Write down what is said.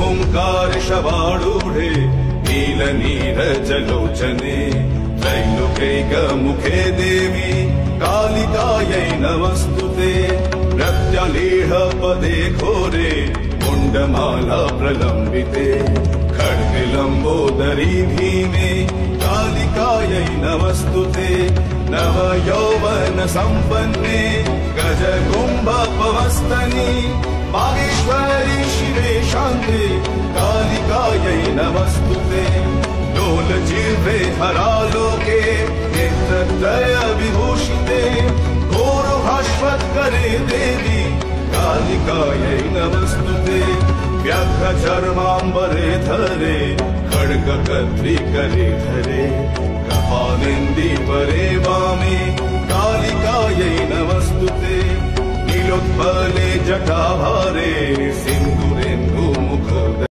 ओंकार शवारूढे नीलनीरजलोचने त्रैलोक्यैकमुखे देवी कालिकायै नमस्तुते प्रत्यलीढपदे घोरे मुण्डमाला प्रलम्बिते खड्गलम्बोदरी भीमे कालिकायै नमस्तुते नवयौवन सम्पन्ने गजकुम्भपवस्तनि बागेश्वरी शिवे शान्ते कालिकायै नमस्तुते लोलजिह्वे हरालोके नेत्रत्रय विभूषिते घोरभास्वत्करे देवी कालिकायै नमस्तुते व्याघ्रचर्माम्बरे धरे खड्गकर्त्रिकरे धरे कपालेन्दीवरे वामे कालिकायै नमस्तुते नीलोत्पले जटाभारे सिन्धु